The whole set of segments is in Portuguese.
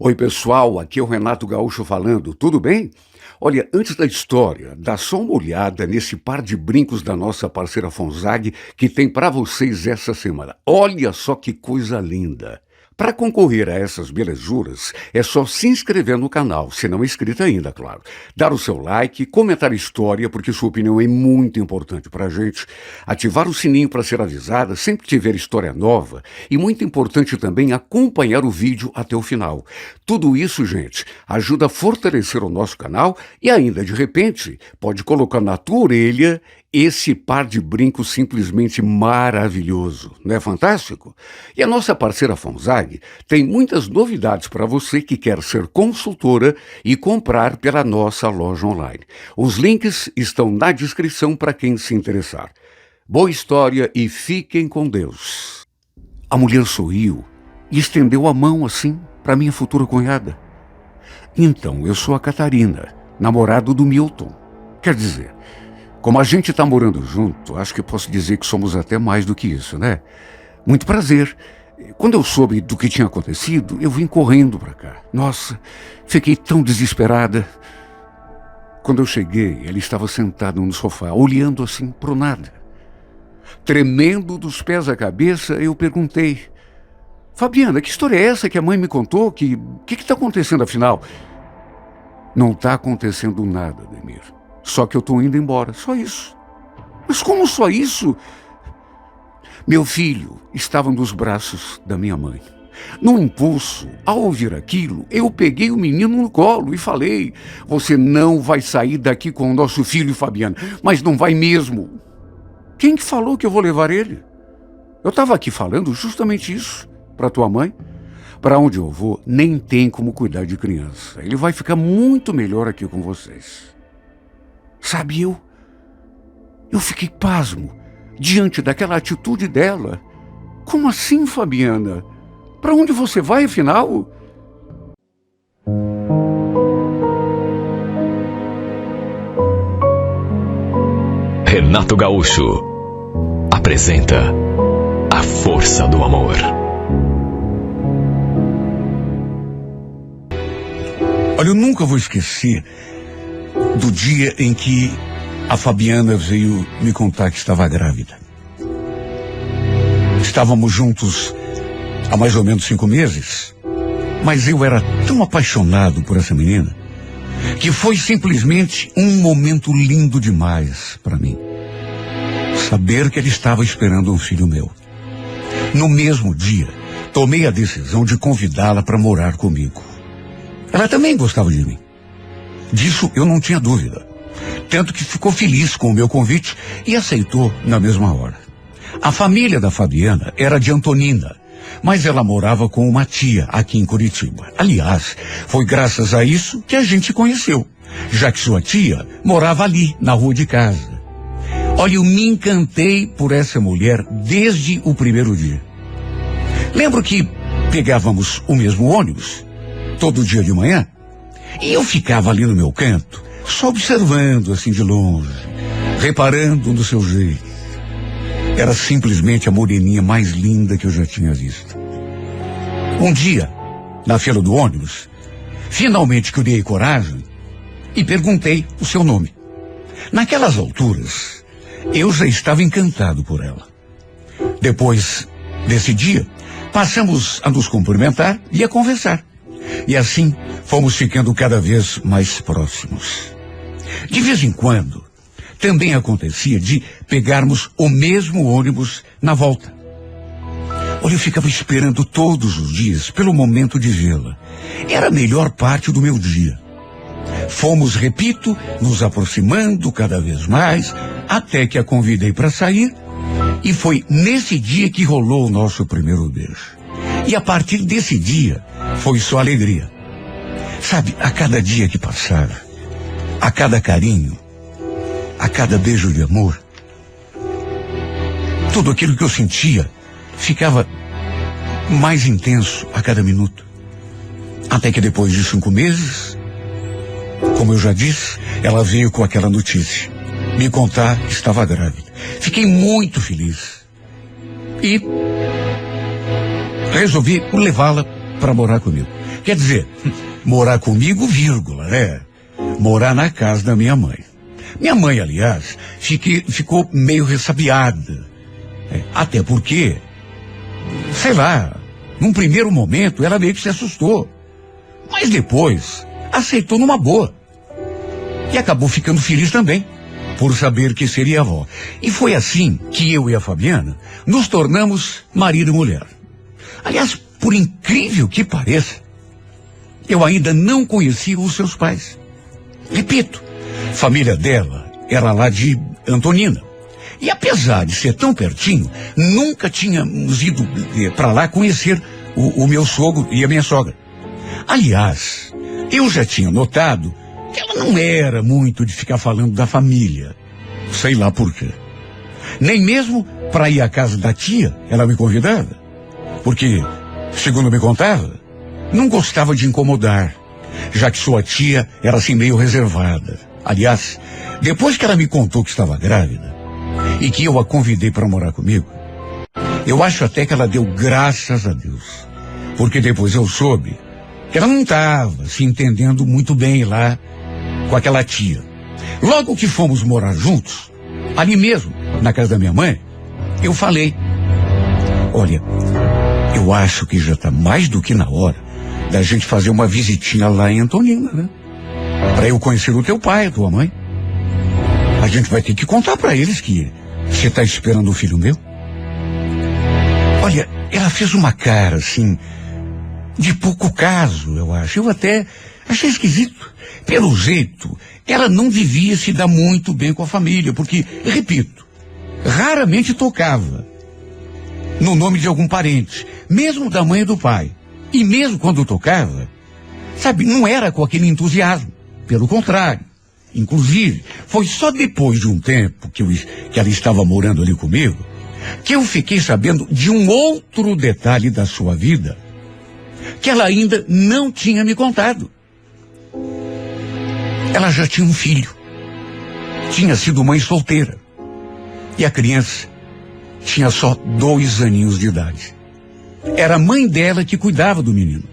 Oi, pessoal, aqui é o Renato Gaúcho falando, tudo bem? Olha, antes da história, dá só uma olhada nesse par de brincos da nossa parceira Fonzag que tem para vocês essa semana. Olha só que coisa linda! Para concorrer a essas belezuras, é só se inscrever no canal, se não é inscrito ainda, claro. Dar o seu like, comentar a história, porque sua opinião é muito importante para a gente. Ativar o sininho para ser avisada sempre que tiver história nova. E muito importante também acompanhar o vídeo até o final. Tudo isso, gente, ajuda a fortalecer o nosso canal e ainda, de repente, pode colocar na tua orelha esse par de brincos simplesmente maravilhoso, não é fantástico? E a nossa parceira Fonzag tem muitas novidades para você que quer ser consultora e comprar pela nossa loja online. Os links estão na descrição para quem se interessar. Boa história e fiquem com Deus. A mulher sorriu e estendeu a mão assim para minha futura cunhada. Então, eu sou a Catarina, namorado do Milton. Quer dizer, como a gente está morando junto, acho que posso dizer que somos até mais do que isso, né? Muito prazer. Quando eu soube do que tinha acontecido, eu vim correndo para cá. Nossa, fiquei tão desesperada. Quando eu cheguei, ele estava sentado no sofá, olhando assim pro nada. Tremendo dos pés à cabeça, eu perguntei: Fabiana, que história é essa que a mãe me contou? O que está acontecendo afinal? Não está acontecendo nada, Demir. Só que eu estou indo embora, só isso. Mas como só isso? Meu filho estava nos braços da minha mãe. Num impulso, ao ouvir aquilo, eu peguei o menino no colo e falei: você não vai sair daqui com o nosso filho, Fabiana, mas não vai mesmo. Quem que falou que eu vou levar ele? Eu estava aqui falando justamente isso para tua mãe. Para onde eu vou, nem tem como cuidar de criança. Ele vai ficar muito melhor aqui com vocês. Sabe, eu fiquei pasmo diante daquela atitude dela. Como assim, Fabiana? Para onde você vai, afinal? Renato Gaúcho apresenta A Força do Amor. Olha, eu nunca vou esquecer do dia em que a Fabiana veio me contar que estava grávida. Estávamos juntos há mais ou menos 5 meses, mas eu era tão apaixonado por essa menina que foi simplesmente um momento lindo demais para mim. Saber que ele estava esperando um filho meu. No mesmo dia, tomei a decisão de convidá-la para morar comigo. Ela também gostava de mim. Disso eu não tinha dúvida. Tanto que ficou feliz com o meu convite e aceitou na mesma hora. A família da Fabiana era de Antonina, mas ela morava com uma tia aqui em Curitiba. Aliás, foi graças a isso que a gente se conheceu, já que sua tia morava ali, na rua de casa. Olha, eu me encantei por essa mulher desde o primeiro dia. Lembro que pegávamos o mesmo ônibus todo dia de manhã, e eu ficava ali no meu canto, só observando assim de longe, reparando no seu jeito. Era simplesmente a moreninha mais linda que eu já tinha visto. Um dia, na fila do ônibus, finalmente criei coragem e perguntei o seu nome. Naquelas alturas, eu já estava encantado por ela. Depois desse dia, passamos a nos cumprimentar e a conversar. E assim, fomos ficando cada vez mais próximos. De vez em quando, também acontecia de pegarmos o mesmo ônibus na volta. Olha, eu ficava esperando todos os dias pelo momento de vê-la. Era a melhor parte do meu dia. Fomos, repito, nos aproximando cada vez mais, até que a convidei para sair, e foi nesse dia que rolou o nosso primeiro beijo. E a partir desse dia, foi só alegria. Sabe, a cada dia que passava, a cada carinho, a cada beijo de amor, tudo aquilo que eu sentia ficava mais intenso a cada minuto. Até que depois de 5 meses, como eu já disse, ela veio com aquela notícia, me contar que estava grávida. Fiquei muito feliz e resolvi levá-la para morar comigo. Quer dizer, morar comigo, vírgula, né? Morar na casa da minha mãe. Minha mãe, aliás, ficou meio ressabiada. Até porque, sei lá, num primeiro momento ela meio que se assustou. Mas depois aceitou numa boa. E acabou ficando feliz também, por saber que seria avó. E foi assim que eu e a Fabiana nos tornamos marido e mulher. Aliás, por incrível que pareça, eu ainda não conhecia os seus pais. Repito, a família dela era lá de Antonina. E apesar de ser tão pertinho, nunca tínhamos ido para lá conhecer o meu sogro e a minha sogra. Aliás, eu já tinha notado que ela não era muito de ficar falando da família. Sei lá por quê. Nem mesmo para ir à casa da tia ela me convidava. Porque, segundo me contava, não gostava de incomodar, já que sua tia era assim meio reservada. Aliás, depois que ela me contou que estava grávida e que eu a convidei para morar comigo, eu acho até que ela deu graças a Deus. Porque depois eu soube que ela não estava se entendendo muito bem lá com aquela tia. Logo que fomos morar juntos, ali mesmo, na casa da minha mãe, eu falei: olha, eu acho que já está mais do que na hora da gente fazer uma visitinha lá em Antonina, né? Para eu conhecer o teu pai, a tua mãe. A gente vai ter que contar para eles que você está esperando o filho meu. Olha, ela fez uma cara assim, de pouco caso, eu acho. Eu até achei esquisito. Pelo jeito, ela não devia se dar muito bem com a família, porque, repito, raramente tocava no nome de algum parente, mesmo da mãe e do pai. E mesmo quando tocava, sabe, não era com aquele entusiasmo. Pelo contrário. Inclusive, foi só depois de um tempo que ela estava morando ali comigo, que eu fiquei sabendo de um outro detalhe da sua vida, que ela ainda não tinha me contado. Ela já tinha um filho. Tinha sido mãe solteira. E a criança tinha só 2 aninhos de idade. Era a mãe dela que cuidava do menino.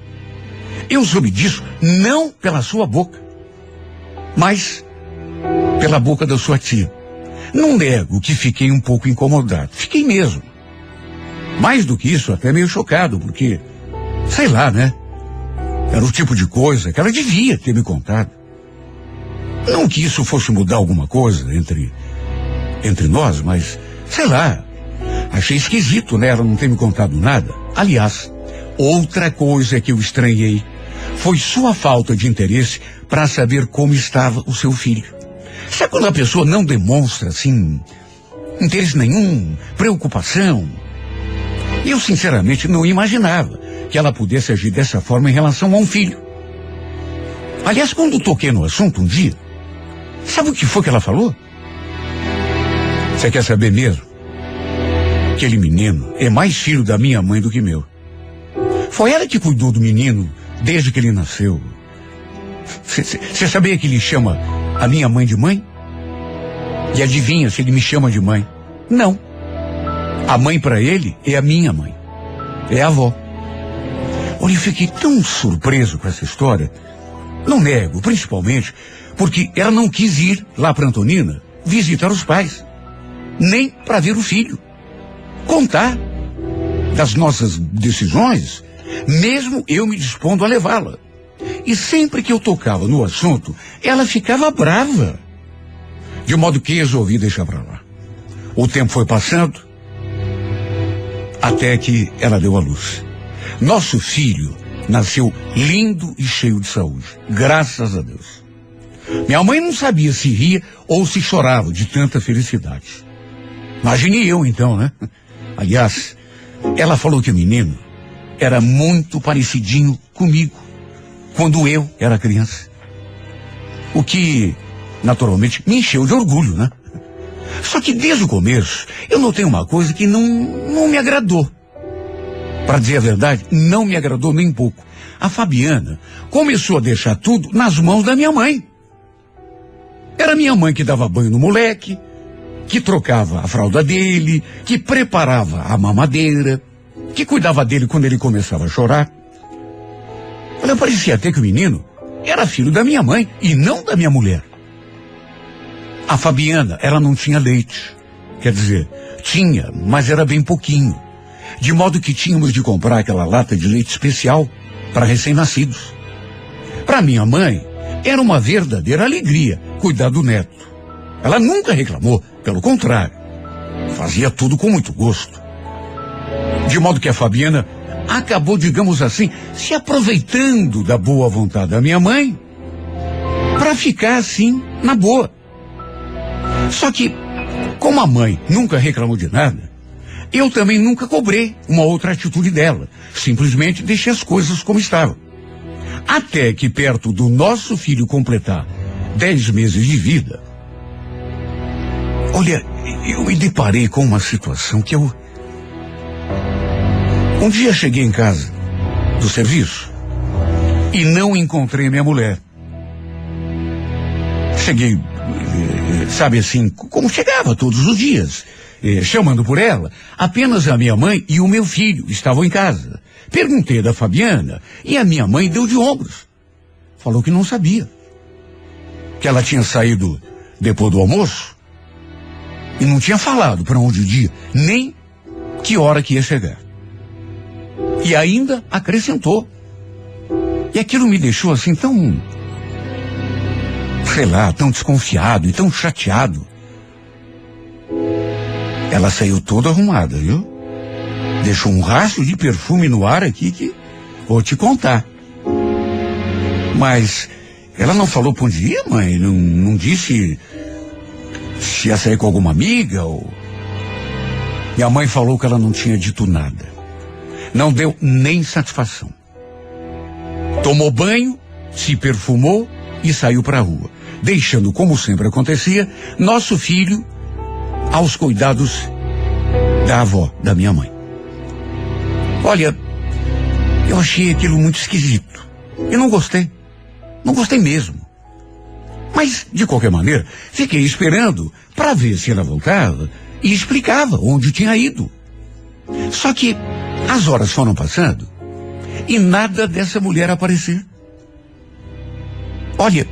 Eu soube disso não pela sua boca, mas pela boca da sua tia. Não nego que fiquei um pouco incomodado. Fiquei mesmo. Mais do que isso, até meio chocado, porque, sei lá, né? Era o tipo de coisa que ela devia ter me contado. Não que isso fosse mudar alguma coisa entre nós, mas, sei lá, achei esquisito, né? Ela não ter me contado nada. Aliás, outra coisa que eu estranhei foi sua falta de interesse para saber como estava o seu filho. Sabe quando a pessoa não demonstra, assim, interesse nenhum, preocupação? Eu, sinceramente, não imaginava que ela pudesse agir dessa forma em relação a um filho. Aliás, quando toquei no assunto um dia, sabe o que foi que ela falou? Você quer saber mesmo? Aquele menino é mais filho da minha mãe do que meu. Foi ela que cuidou do menino desde que ele nasceu. Você sabia que ele chama a minha mãe de mãe? E adivinha se ele me chama de mãe? Não. A mãe para ele é a minha mãe. É a avó. Olha, eu fiquei tão surpreso com essa história. Não nego, principalmente porque ela não quis ir lá para Antonina visitar os pais. Nem para ver o filho. Contar das nossas decisões, mesmo eu me dispondo a levá-la. E sempre que eu tocava no assunto, ela ficava brava. De modo que resolvi deixar para lá. O tempo foi passando, até que ela deu à luz. Nosso filho nasceu lindo e cheio de saúde, graças a Deus. Minha mãe não sabia se ria ou se chorava de tanta felicidade. Imagine eu então, né? Aliás, ela falou que o menino era muito parecidinho comigo, quando eu era criança. O que, naturalmente, me encheu de orgulho, né? Só que desde o começo, eu notei uma coisa que não me agradou. Para dizer a verdade, não me agradou nem um pouco. A Fabiana começou a deixar tudo nas mãos da minha mãe. Era minha mãe que dava banho no moleque, que trocava a fralda dele, que preparava a mamadeira, que cuidava dele quando ele começava a chorar. Olha, parecia até que o menino era filho da minha mãe e não da minha mulher. A Fabiana, ela não tinha leite. Quer dizer, tinha, mas era bem pouquinho. De modo que tínhamos de comprar aquela lata de leite especial para recém-nascidos. Para minha mãe, era uma verdadeira alegria cuidar do neto. Ela nunca reclamou, pelo contrário. Fazia tudo com muito gosto. De modo que a Fabiana acabou, digamos assim, se aproveitando da boa vontade da minha mãe para ficar assim, na boa. Só que, como a mãe nunca reclamou de nada, eu também nunca cobrei uma outra atitude dela. Simplesmente deixei as coisas como estavam. Até que perto do nosso filho completar 10 meses de vida, olha, eu me deparei com uma situação que eu... Um dia cheguei em casa do serviço e não encontrei minha mulher. Cheguei, sabe assim, como chegava todos os dias, chamando por ela. Apenas a minha mãe e o meu filho estavam em casa. Perguntei da Fabiana e a minha mãe deu de ombros. Falou que não sabia. Que ela tinha saído depois do almoço e não tinha falado para onde ia, nem que hora que ia chegar. E ainda acrescentou. E aquilo me deixou assim tão, sei lá, tão desconfiado e tão chateado. Ela saiu toda arrumada, viu? Deixou um rastro de perfume no ar aqui que vou te contar. Mas ela não falou pra onde ia, mãe? Não disse se ia sair com alguma amiga ou... Minha mãe falou que ela não tinha dito nada. Não deu nem satisfação. Tomou banho, se perfumou e saiu para a rua, deixando, como sempre acontecia, nosso filho aos cuidados da avó, da minha mãe. Olha, eu achei aquilo muito esquisito. Eu não gostei. Não gostei mesmo. Mas, de qualquer maneira, fiquei esperando para ver se ela voltava e explicava onde tinha ido. Só que as horas foram passando e nada dessa mulher aparecer. Olha,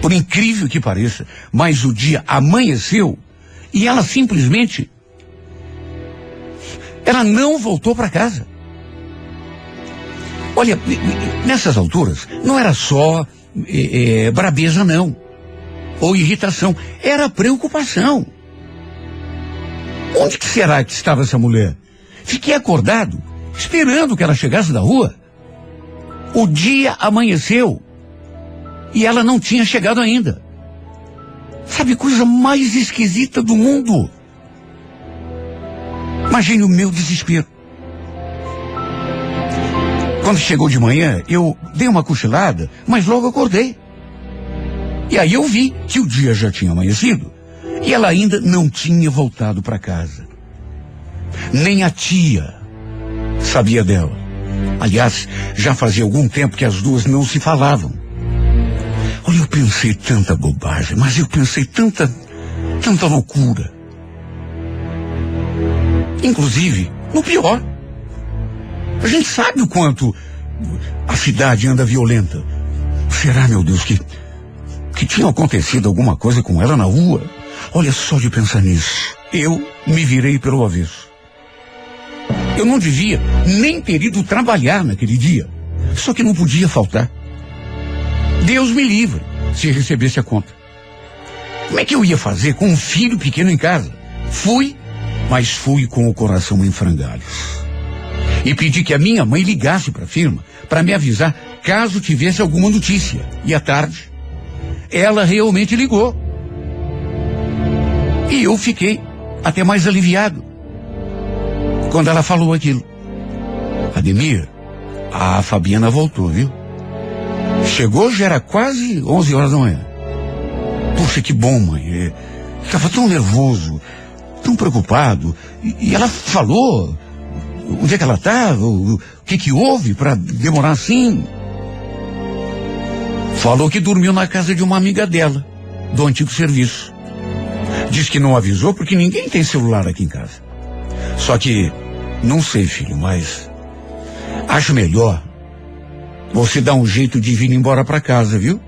por incrível que pareça, mas o dia amanheceu e ela simplesmente... ela não voltou para casa. Olha, nessas alturas, não era só brabeza, não. Ou irritação. Era preocupação. Onde que será que estava essa mulher? Fiquei acordado, esperando que ela chegasse da rua. O dia amanheceu e ela não tinha chegado ainda. Sabe, coisa mais esquisita do mundo. Imagine o meu desespero. Quando chegou de manhã, eu dei uma cochilada, mas logo acordei. E aí eu vi que o dia já tinha amanhecido e ela ainda não tinha voltado para casa. Nem a tia sabia dela. Aliás, já fazia algum tempo que as duas não se falavam. Olha, eu pensei tanta bobagem, mas eu pensei tanta loucura. Inclusive, no pior. A gente sabe o quanto a cidade anda violenta. Será, meu Deus, que tinha acontecido alguma coisa com ela na rua? Olha, só de pensar nisso, eu me virei pelo avesso. Eu não devia nem ter ido trabalhar naquele dia. Só que não podia faltar. Deus me livre se recebesse a conta. Como é que eu ia fazer com um filho pequeno em casa? Fui, mas fui com o coração em frangalhos. E pedi que a minha mãe ligasse para a firma para me avisar caso tivesse alguma notícia. E à tarde, ela realmente ligou. E eu fiquei até mais aliviado quando ela falou aquilo. Ademir, a Fabiana voltou, viu? Chegou, já era quase 11 horas da manhã. Puxa, que bom, mãe. Estava tão nervoso, tão preocupado. E ela falou onde é que ela estava, o que houve para demorar assim. Falou que dormiu na casa de uma amiga dela, do antigo serviço. Diz que não avisou porque ninguém tem celular aqui em casa. Só que, não sei, filho, mas acho melhor você dá um jeito de vir embora para casa, viu?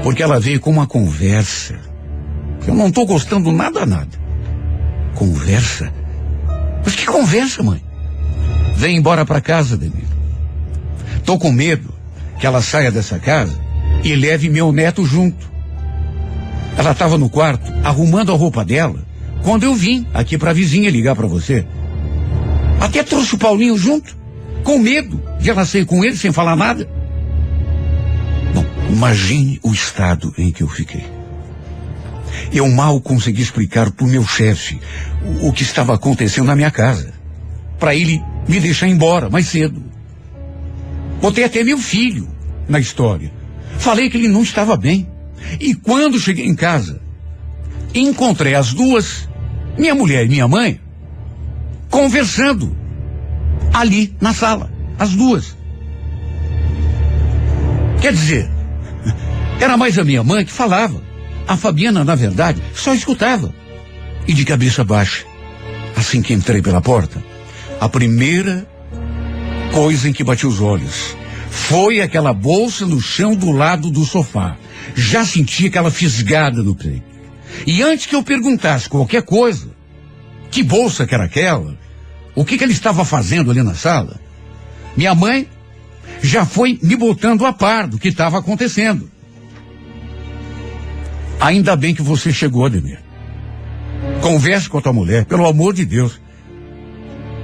Porque ela veio com uma conversa. Eu não tô gostando nada. Conversa? Mas que conversa, mãe? Vem embora para casa, Demir. Tô com medo que ela saia dessa casa e leve meu neto junto. Ela estava no quarto, arrumando a roupa dela, quando eu vim aqui pra vizinha ligar pra você. Até trouxe o Paulinho junto, com medo de ela sair com ele sem falar nada. Bom, imagine o estado em que eu fiquei. Eu mal consegui explicar pro meu chefe o que estava acontecendo na minha casa, para ele me deixar embora mais cedo. Botei até meu filho na história. Falei que ele não estava bem. E quando cheguei em casa, encontrei as duas, minha mulher e minha mãe, conversando ali na sala, as duas. Quer dizer, era mais a minha mãe que falava. A Fabiana, na verdade, só escutava. E de cabeça baixa, assim que entrei pela porta, a primeira coisa em que bati os olhos foi aquela bolsa no chão do lado do sofá. Já senti aquela fisgada no peito. E antes que eu perguntasse qualquer coisa, que bolsa que era aquela, o que ele estava fazendo ali na sala, minha mãe já foi me botando a par do que estava acontecendo. Ainda bem que você chegou, Ademir. Converse com a tua mulher, pelo amor de Deus.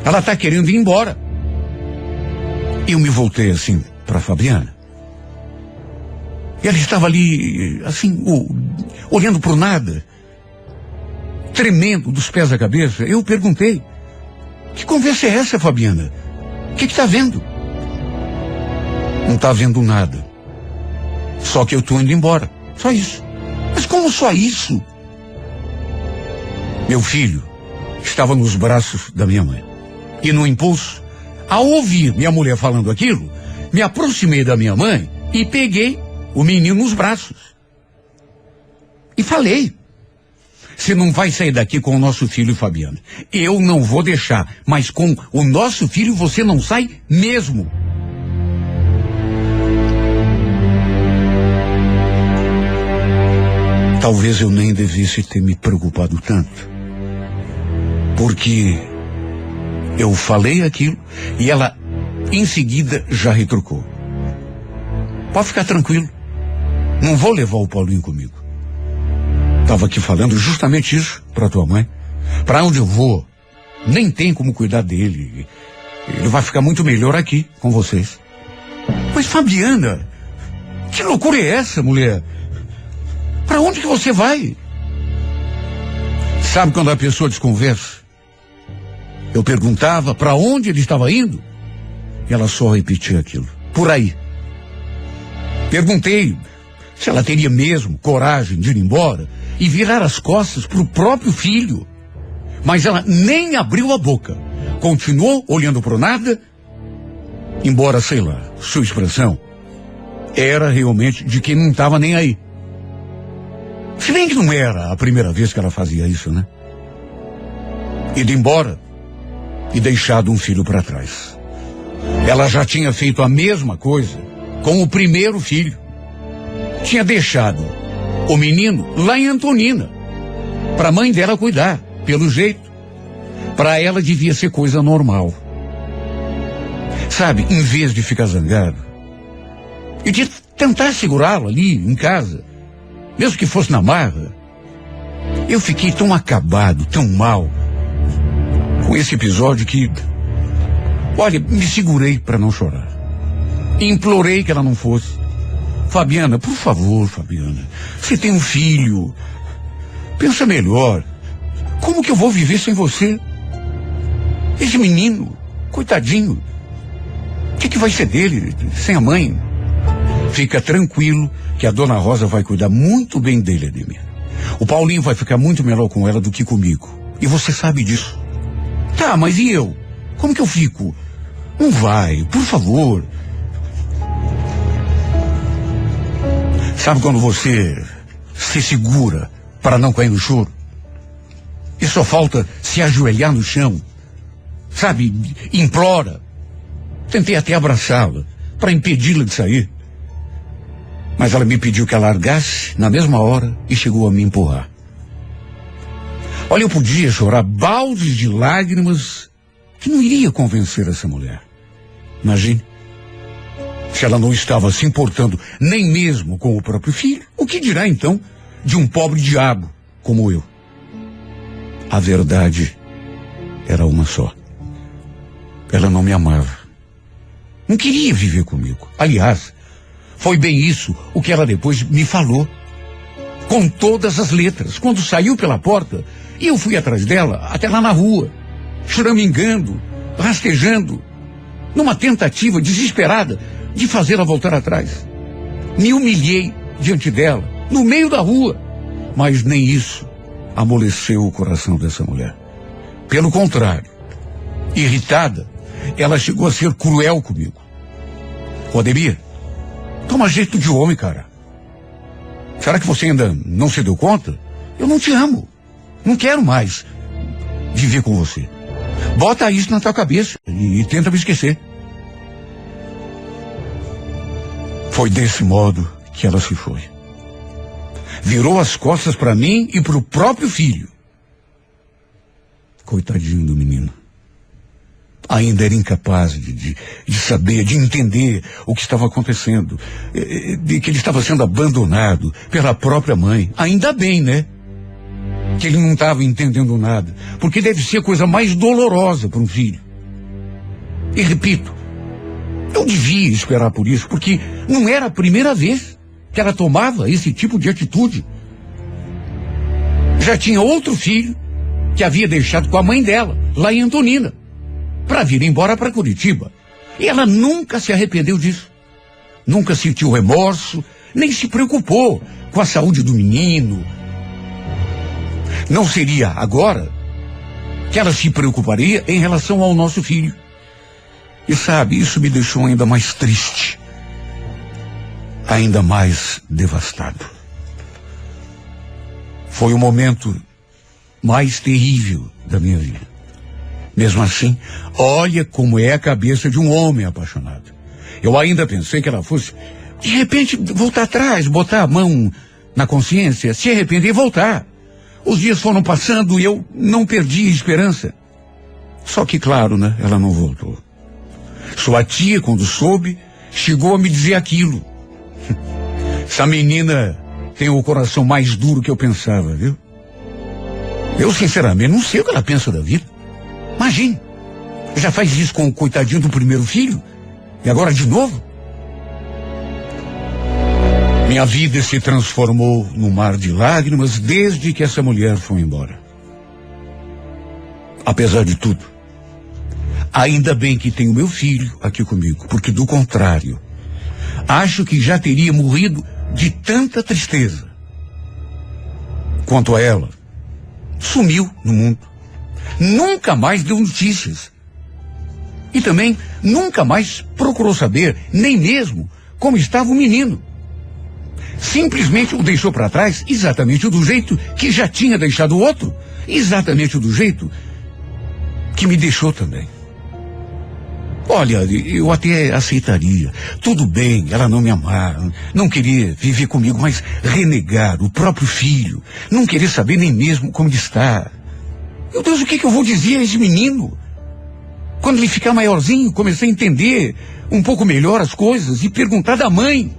Ela está querendo ir embora. Eu me voltei assim para Fabiana. E ela estava ali, assim, olhando para o nada, tremendo dos pés à cabeça. Eu perguntei: que conversa é essa, Fabiana? O que está vendo? Não está vendo nada. Só que eu estou indo embora. Só isso. Mas como só isso? Meu filho estava nos braços da minha mãe. E no impulso, ao ouvir minha mulher falando aquilo, me aproximei da minha mãe e peguei o menino nos braços. E falei: você não vai sair daqui com o nosso filho, Fabiana. Eu não vou deixar, mas com o nosso filho você não sai mesmo. Talvez eu nem devesse ter me preocupado tanto. Porque eu falei aquilo e ela em seguida já retrucou. Pode ficar tranquilo. Não vou levar o Paulinho comigo. Estava aqui falando justamente isso para tua mãe. Para onde eu vou, nem tem como cuidar dele. Ele vai ficar muito melhor aqui com vocês. Mas Fabiana, que loucura é essa, mulher? Para onde que você vai? Sabe quando a pessoa desconversa? Eu perguntava para onde ele estava indo e ela só repetia aquilo. Por aí. Perguntei se ela teria mesmo coragem de ir embora e virar as costas para o próprio filho. Mas ela nem abriu a boca. Continuou olhando para o nada, embora, sei lá, sua expressão era realmente de quem não estava nem aí. Se bem que não era a primeira vez que ela fazia isso, né? Ido embora e deixado um filho para trás. Ela já tinha feito a mesma coisa com o primeiro filho. Tinha deixado o menino lá em Antonina, para a mãe dela cuidar, pelo jeito. Para ela devia ser coisa normal. Sabe, em vez de ficar zangado e de tentar segurá-lo ali em casa, mesmo que fosse na marra, eu fiquei tão acabado, tão mal com esse episódio que, olha, me segurei para não chorar. Implorei que ela não fosse. Fabiana, por favor, Fabiana, você tem um filho. Pensa melhor. Como que eu vou viver sem você? Esse menino, coitadinho. O que vai ser dele sem a mãe? Fica tranquilo que a dona Rosa vai cuidar muito bem dele, Ademir. O Paulinho vai ficar muito melhor com ela do que comigo. E você sabe disso. Tá, mas e eu? Como que eu fico? Não vai, por favor. Sabe quando você se segura para não cair no choro? E só falta se ajoelhar no chão. Sabe, implora. Tentei até abraçá-la para impedi-la de sair. Mas ela me pediu que a largasse na mesma hora e chegou a me empurrar. Olha, eu podia chorar baldes de lágrimas que não iria convencer essa mulher. Imagine, se ela não estava se importando nem mesmo com o próprio filho, o que dirá então de um pobre diabo como eu? A verdade era uma só. Ela não me amava. Não queria viver comigo. Aliás, foi bem isso o que ela depois me falou. Com todas as letras. Quando saiu pela porta, e eu fui atrás dela, até lá na rua, choramingando, rastejando, numa tentativa desesperada de fazê-la voltar atrás. Me humilhei diante dela, no meio da rua. Mas nem isso amoleceu o coração dessa mulher. Pelo contrário, irritada, ela chegou a ser cruel comigo. Ademir, toma jeito de homem, cara. Será que você ainda não se deu conta? Eu não te amo. Não quero mais viver com você. Bota isso na tua cabeça e tenta me esquecer. Foi desse modo que ela se foi. Virou as costas para mim e para o próprio filho. Coitadinho do menino. Ainda era incapaz de saber, de entender o que estava acontecendo. De que ele estava sendo abandonado pela própria mãe. Ainda bem, né? Que ele não estava entendendo nada. Porque deve ser a coisa mais dolorosa para um filho. E repito, eu devia esperar por isso, porque não era a primeira vez que ela tomava esse tipo de atitude. Já tinha outro filho que havia deixado com a mãe dela, lá em Antonina, para vir embora para Curitiba. E ela nunca se arrependeu disso. Nunca sentiu remorso, nem se preocupou com a saúde do menino. Não seria agora que ela se preocuparia em relação ao nosso filho. E sabe, isso me deixou ainda mais triste, ainda mais devastado. Foi o momento mais terrível da minha vida. Mesmo assim, olha como é a cabeça de um homem apaixonado. Eu ainda pensei que ela fosse, de repente, voltar atrás, botar a mão na consciência, se arrepender e voltar. Os dias foram passando e eu não perdi a esperança. Só que, claro, né, ela não voltou. Sua tia, quando soube, chegou a me dizer aquilo. Essa menina tem o coração mais duro que eu pensava, viu? Eu, sinceramente, não sei o que ela pensa da vida. Imagine, já faz isso com o coitadinho do primeiro filho? E agora de novo? Minha vida se transformou num mar de lágrimas desde que essa mulher foi embora. Apesar de tudo, ainda bem que tenho meu filho aqui comigo, porque do contrário, acho que já teria morrido de tanta tristeza. Quanto a ela, sumiu no mundo. Nunca mais deu notícias. E também nunca mais procurou saber, nem mesmo como estava o menino. Simplesmente o deixou para trás, exatamente do jeito que já tinha deixado o outro, exatamente do jeito que me deixou também. Olha, eu até aceitaria. Tudo bem, ela não me amar, não querer viver comigo, mas renegar o próprio filho, não querer saber nem mesmo como ele está. Meu Deus, o que eu vou dizer a esse menino? Quando ele ficar maiorzinho, comecei a entender um pouco melhor as coisas e perguntar da mãe.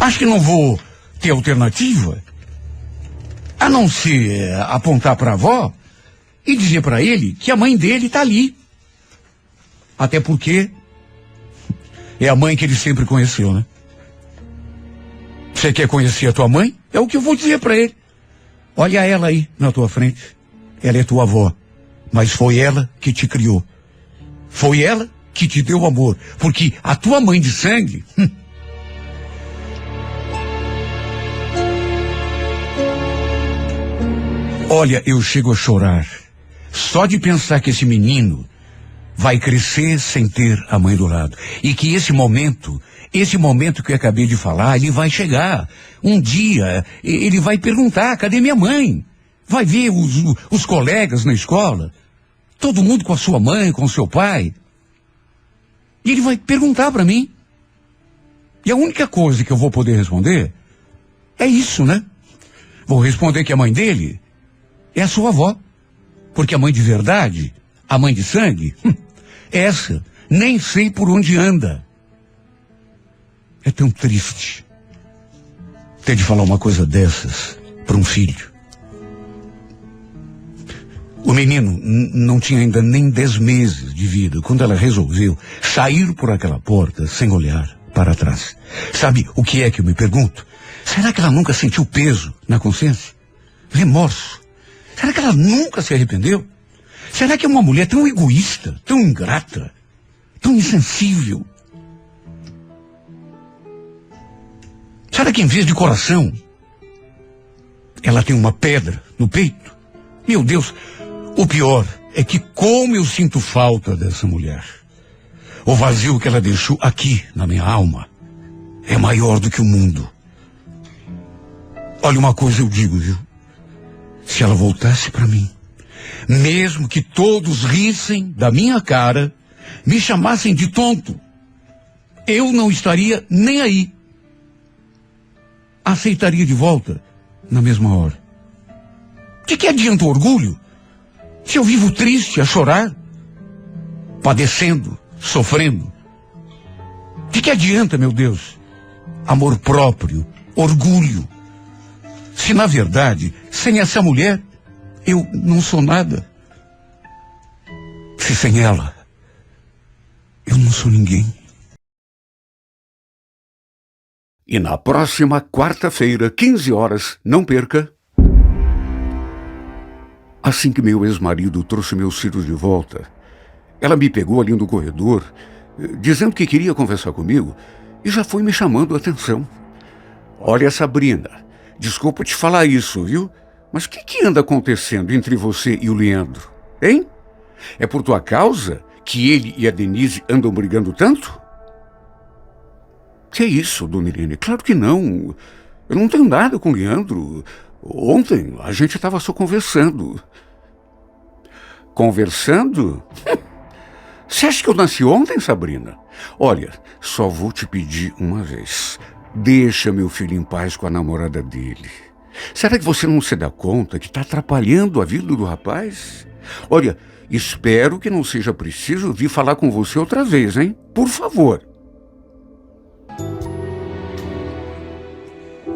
Acho que não vou ter alternativa, a não ser apontar para a avó e dizer para ele que a mãe dele está ali. Até porque é a mãe que ele sempre conheceu, né? Você quer conhecer a tua mãe? É o que eu vou dizer para ele. Olha ela aí na tua frente. Ela é tua avó, mas foi ela que te criou. Foi ela que te deu amor, porque a tua mãe de sangue... Olha, eu chego a chorar só de pensar que esse menino vai crescer sem ter a mãe do lado. E que esse momento que eu acabei de falar, ele vai chegar. Um dia, ele vai perguntar, cadê minha mãe? Vai ver os colegas na escola, todo mundo com a sua mãe, com o seu pai. E ele vai perguntar para mim. E a única coisa que eu vou poder responder é isso, né? Vou responder que a mãe dele é a sua avó. Porque a mãe de verdade, a mãe de sangue, essa nem sei por onde anda. É tão triste ter de falar uma coisa dessas para um filho. O menino não tinha ainda nem 10 meses de vida quando ela resolveu sair por aquela porta sem olhar para trás. Sabe o que é que eu me pergunto? Será que ela nunca sentiu peso na consciência? Remorso? Será que ela nunca se arrependeu? Será que é uma mulher tão egoísta, tão ingrata, tão insensível? Será que em vez de coração, ela tem uma pedra no peito? Meu Deus, o pior é que como eu sinto falta dessa mulher. O vazio que ela deixou aqui na minha alma é maior do que o mundo. Olha, uma coisa eu digo, viu? Se ela voltasse para mim, mesmo que todos rissem da minha cara, me chamassem de tonto, eu não estaria nem aí. Aceitaria de volta na mesma hora. Que adianta o orgulho se eu vivo triste a chorar, padecendo, sofrendo? Que adianta, meu Deus, amor próprio, orgulho, se na verdade, sem essa mulher, eu não sou nada? Se sem ela, eu não sou ninguém. E na próxima quarta-feira, 15 horas, não perca. Assim que meu ex-marido trouxe meus filhos de volta, ela me pegou ali no corredor, dizendo que queria conversar comigo e já foi me chamando a atenção. Olha, Sabrina, desculpa te falar isso, viu? Mas o que anda acontecendo entre você e o Leandro, hein? É por tua causa que ele e a Denise andam brigando tanto? Que é isso, dona Irene? Claro que não. Eu não tenho nada com o Leandro. Ontem a gente estava só conversando. Conversando? Você acha que eu nasci ontem, Sabrina? Olha, só vou te pedir uma vez. Deixa meu filho em paz com a namorada dele. Será que você não se dá conta que está atrapalhando a vida do rapaz? Olha, espero que não seja preciso vir falar com você outra vez, hein? Por favor.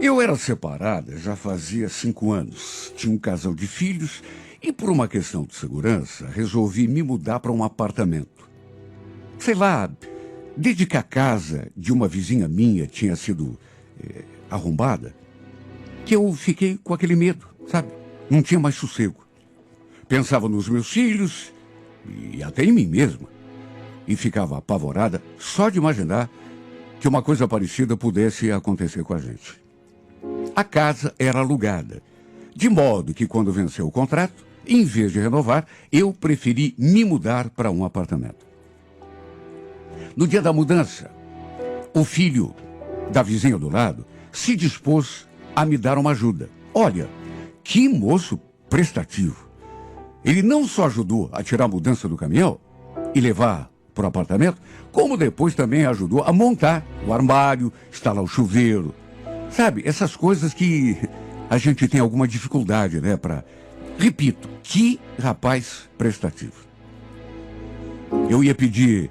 Eu era separada já fazia 5 anos. Tinha um casal de filhos e, por uma questão de segurança, resolvi me mudar para um apartamento. Sei lá, desde que a casa de uma vizinha minha tinha sido arrombada, que eu fiquei com aquele medo, sabe? Não tinha mais sossego. Pensava nos meus filhos e até em mim mesma. E ficava apavorada só de imaginar que uma coisa parecida pudesse acontecer com a gente. A casa era alugada, de modo que quando venceu o contrato, em vez de renovar, eu preferi me mudar para um apartamento. No dia da mudança, o filho da vizinha do lado se dispôs a me dar uma ajuda. Olha, que moço prestativo. Ele não só ajudou a tirar a mudança do caminhão e levar para o apartamento, como depois também ajudou a montar o armário, instalar o chuveiro. Sabe, essas coisas que a gente tem alguma dificuldade, né, para... Repito, que rapaz prestativo. Eu ia pedir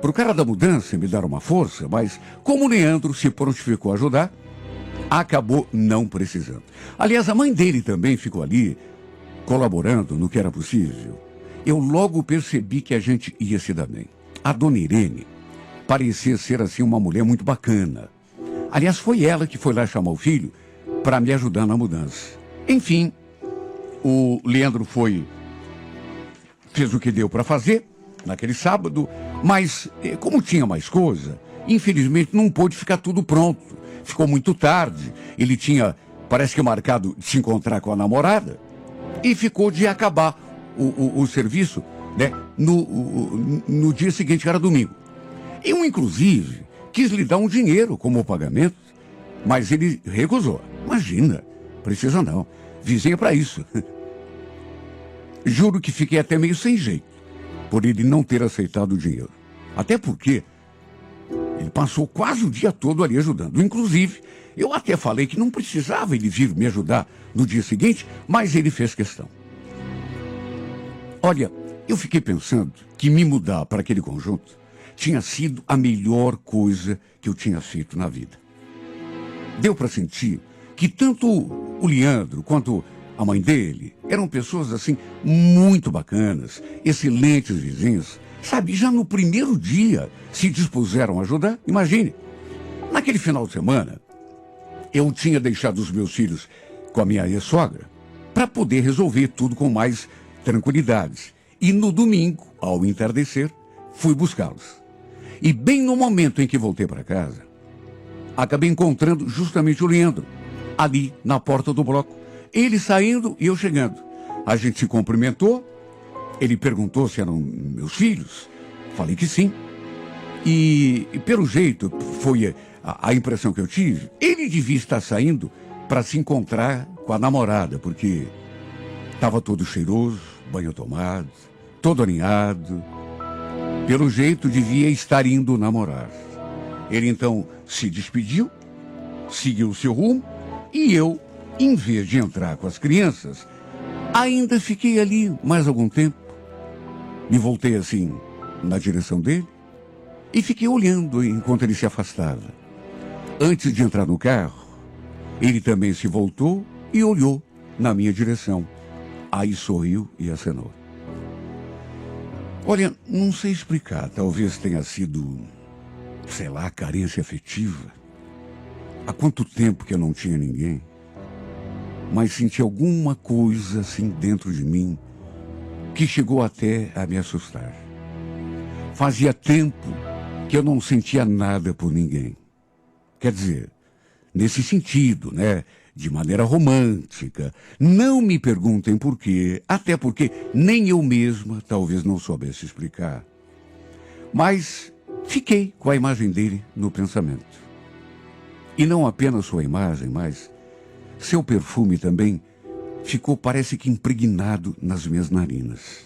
pro cara da mudança me dar uma força, mas como o Leandro se prontificou a ajudar, acabou não precisando. Aliás, a mãe dele também ficou ali, colaborando no que era possível. Eu logo percebi que a gente ia se dar bem. A dona Irene parecia ser assim uma mulher muito bacana. Aliás, foi ela que foi lá chamar o filho para me ajudar na mudança. Enfim, o Leandro fez o que deu para fazer naquele sábado, mas como tinha mais coisa, infelizmente não pôde ficar tudo pronto. Ficou muito tarde, ele tinha, parece que marcado de se encontrar com a namorada, e ficou de acabar o serviço, né, no dia seguinte, que era domingo. Eu, inclusive, quis lhe dar um dinheiro como pagamento, mas ele recusou. Imagina, precisa não, vizinha para isso. Juro que fiquei até meio sem jeito por ele não ter aceitado o dinheiro. Até porque ele passou quase o dia todo ali ajudando. Inclusive, eu até falei que não precisava ele vir me ajudar no dia seguinte, mas ele fez questão. Olha, eu fiquei pensando que me mudar para aquele conjunto tinha sido a melhor coisa que eu tinha feito na vida. Deu para sentir que tanto o Leandro quanto a mãe dele eram pessoas assim muito bacanas, excelentes vizinhos. Sabe, já no primeiro dia se dispuseram a ajudar. Imagine, naquele final de semana, eu tinha deixado os meus filhos com a minha ex-sogra para poder resolver tudo com mais tranquilidade. E no domingo, ao entardecer, fui buscá-los. E bem no momento em que voltei para casa, acabei encontrando justamente o Leandro, ali na porta do bloco. Ele saindo e eu chegando. A gente se cumprimentou, ele perguntou se eram meus filhos. Falei que sim. E pelo jeito, foi a impressão que eu tive, ele devia estar saindo para se encontrar com a namorada, porque estava todo cheiroso, banho tomado, todo alinhado. Pelo jeito, devia estar indo namorar. Ele então se despediu, seguiu o seu rumo, e eu, em vez de entrar com as crianças, ainda fiquei ali mais algum tempo. Me voltei assim na direção dele e fiquei olhando enquanto ele se afastava. Antes de entrar no carro, ele também se voltou e olhou na minha direção. Aí sorriu e acenou. Olha, não sei explicar, talvez tenha sido, sei lá, carência afetiva. Há quanto tempo que eu não tinha ninguém, mas senti alguma coisa assim dentro de mim que chegou até a me assustar. Fazia tempo que eu não sentia nada por ninguém. Quer dizer, nesse sentido, né? De maneira romântica. Não me perguntem por quê, até porque nem eu mesma talvez não soubesse explicar. Mas fiquei com a imagem dele no pensamento. E não apenas sua imagem, mas seu perfume também ficou, parece que impregnado nas minhas narinas.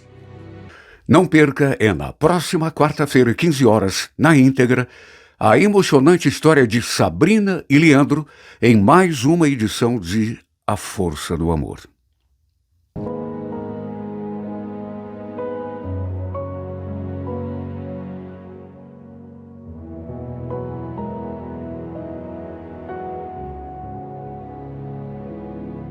Não perca, é na próxima quarta-feira, 15 horas, na íntegra, a emocionante história de Sabrina e Leandro em mais uma edição de A Força do Amor.